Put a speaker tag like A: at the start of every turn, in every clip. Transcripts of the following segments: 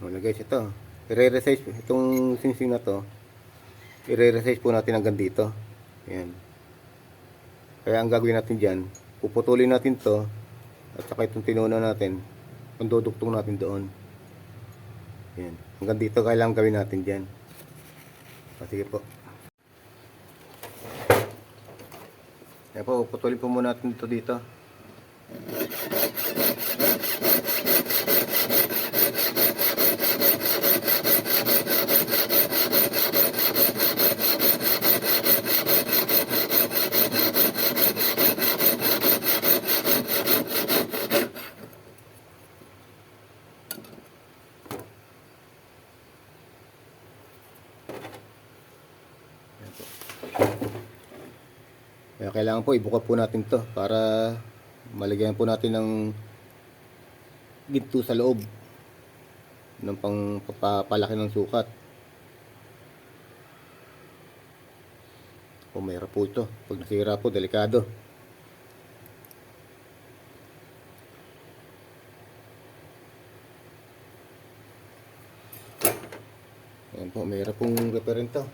A: Wala guys, ito. I-resize itong singsing na to. I-resize po natin hanggang dito. Ayan. Kaya ang gagawin natin dyan, puputulin natin to at saka itong tinuna natin, panduduktong natin doon. Ayan. Hanggang dito kailangan gawin natin dyan. Sige po. Ayan po, puputulin po muna natin ito dito. Kaya kailangan po ibuka po natin to para malagyan po natin ng ginto sa loob ng pangpapalaki ng sukat. O mayroon po ito. Pag nasira po, delikado. Ayan po, mayroon pong referento.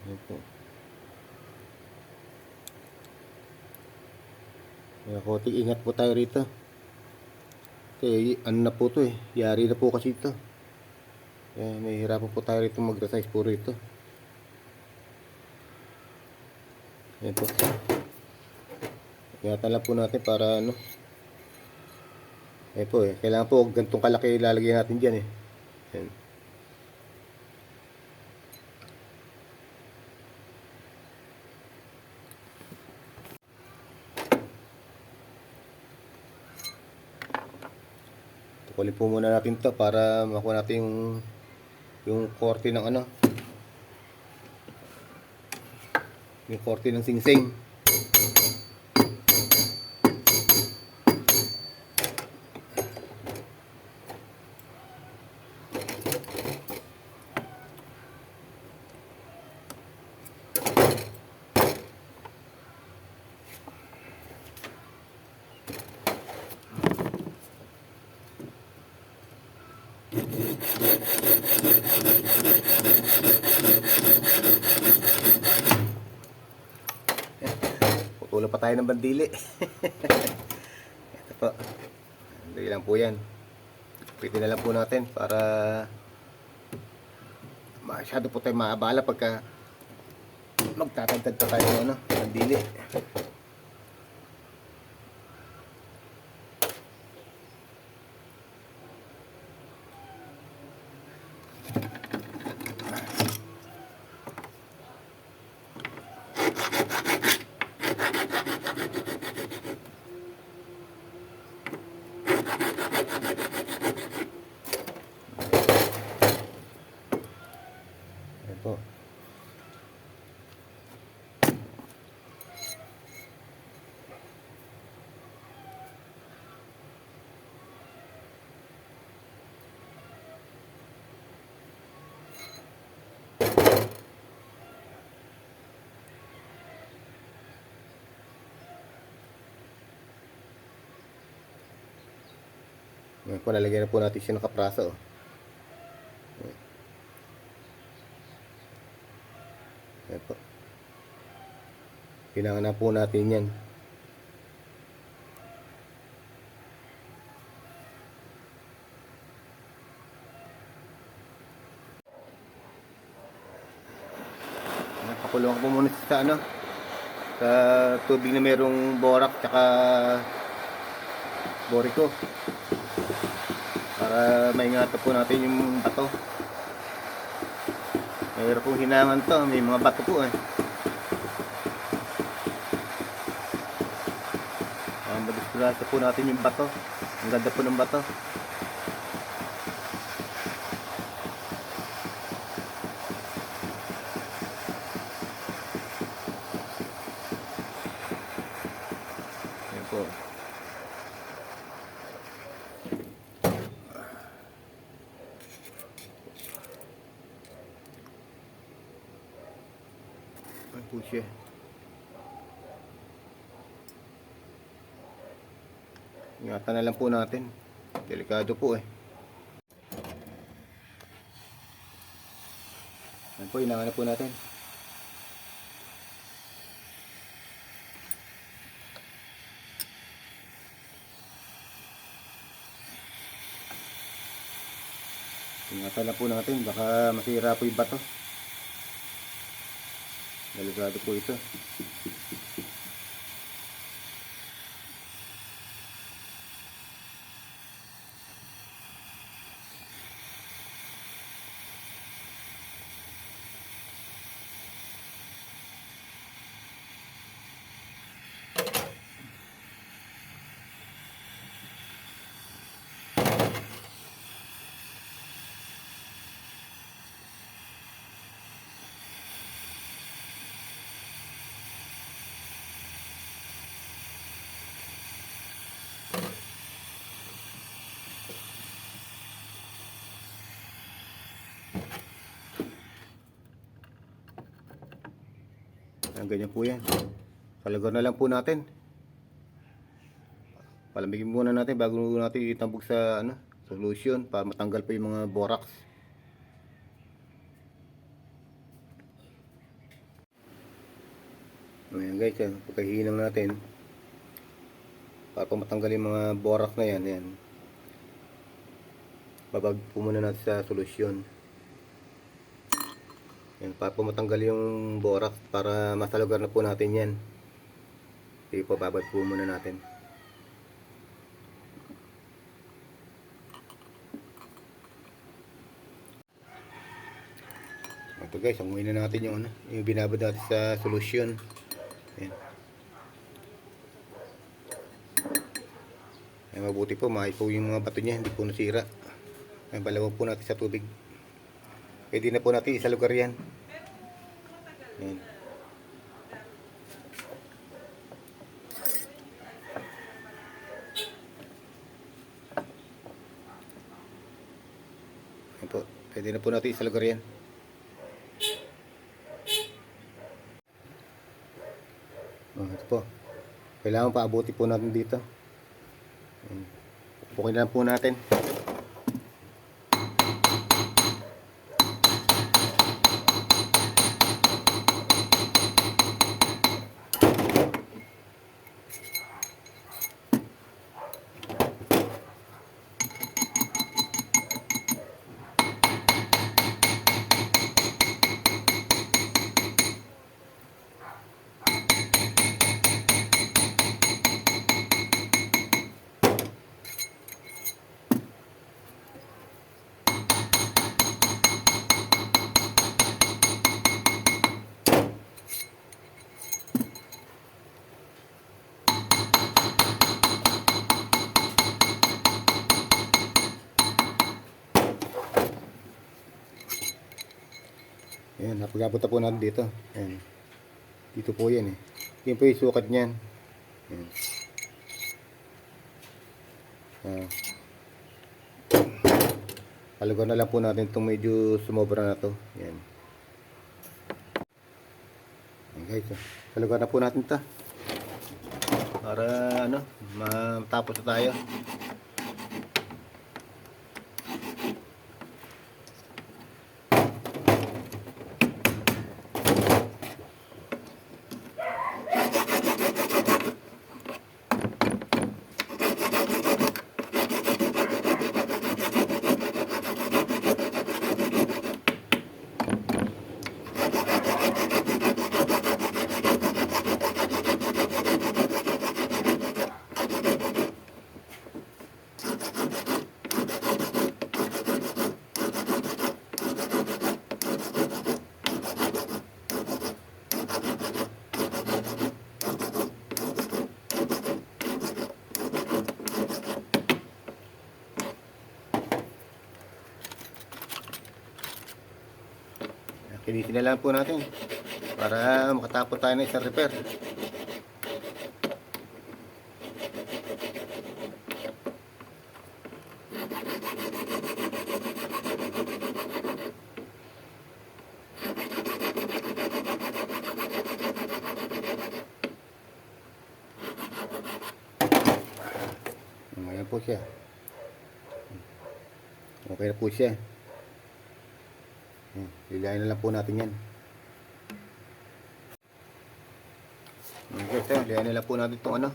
A: Ayan po. Kaya konting ingat po tayo rito. Kasi ano na po to eh. Yari na po kasi ito. Kaya may hirapan po tayo rito mag-resize po rito. Ayan po. Ingatan lang po natin para ano. Ayan po eh. Kailangan po gantong kalaki ilalagay natin dyan eh. Ayan. Tukulin po muna natin to para makuha natin yung korte ng ano. Yung korte ng singsing. Putulan pa tayo ng bandili. Ito po. Dali lang po yan. Pwede na lang po natin para masyado po tayo maabala pagka magtatagtad pa tayo ng ano, bandili. Po. Ngayon po, lalagyan na po natin siya ng kapraso. Ayan po. Kailangan na po natin yan. Pakulong ko po muna sa ano, sa tubig na mayroong borak tsaka boriko para maingatan po natin yung bato. Mayroon pong hinangan to, may mga bato po eh. Madiskurasa po natin yung bato. Ang ganda po ng bato. Ayan po. Ayan po siya. Ingatan na lang po natin. Delikado po eh. Yan po, inangan na po natin. Ingatan na po natin, baka masira po yung bato. Delikado po ito. Ganyan po yan. Palagor na lang po natin. Palamigin muna natin bago natin itambog sa solution para matanggal pa yung mga borax. Ayan guys, pagkahinang natin para matanggal yung mga borax na yan. Ayan. Babag po muna natin sa solution. Yan, para po matanggal yung borax para masalugar na po natin yan. Sige po, babad po muna natin. Ito guys, amuin na natin yung binabad natin sa solution. Yan. Yan, mabuti po, po yung mga bato niya, hindi po nasira. Yan, balawag po natin sa tubig. Pwede na po natin isalugar yan. Yan. Yan po. Pwede na po natin isalugar yan. Ito po. Kailangan paabuti po natin dito. Pupukin na po natin. Ayan, napag-abot na po natin dito. Ayan. Dito po yan eh. Yan po yung sukat niyan. Ayan. Palugan na lang po natin itong medyo sumobra na to. Ayan. Ayan guys. Palugan na po natin ito. Para matapos na tayo. Kinisin na lang po natin para makatapos tayo ng isang repair. Ayan po siya. Okay na po siya. Ayan. Lilayan na lang po natin yan. Okay, so lilayan na lang po natin itong ano.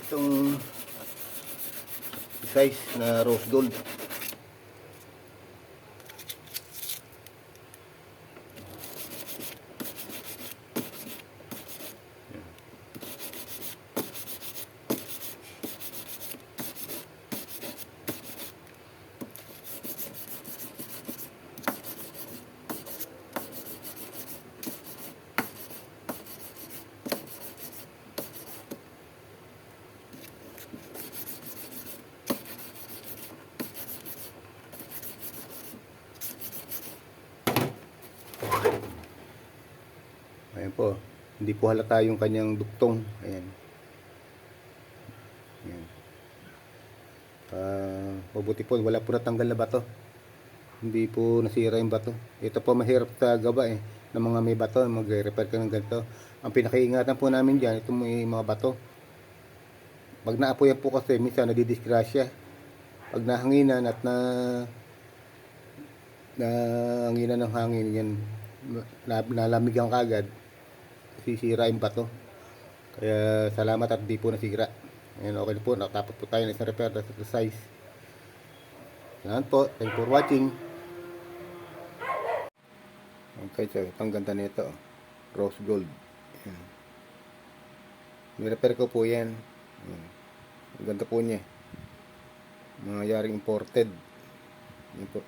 A: Itong size na rose gold. Ayan po. Hindi po halata yung kanyang duktong. Ayan. Ayan. Mabuti po. Wala po natanggal na bato. Hindi po nasira yung bato. Ito po mahirap sa gawa eh. Ng mga may bato. Mag-repair ka ng ganito. Ang pinakaingatan po namin dyan, ito may mga bato. Pag naapoyan po kasi, minsan nadidisgrasya. Pag nahanginan at hanginan ng hangin, yan, nalamigan kagad, sisira yung bato. Kaya salamat at di po nasira. Ayan, okay na po. Nakatapos po tayo ng isang repair sa size. Salamat po. Thank you for watching. Okay, so itong ganda nito. Rose gold. Ayan. Nirepair ko po yan. Ayan. Ang ganda po niya. Mga yaring imported. Ayan po.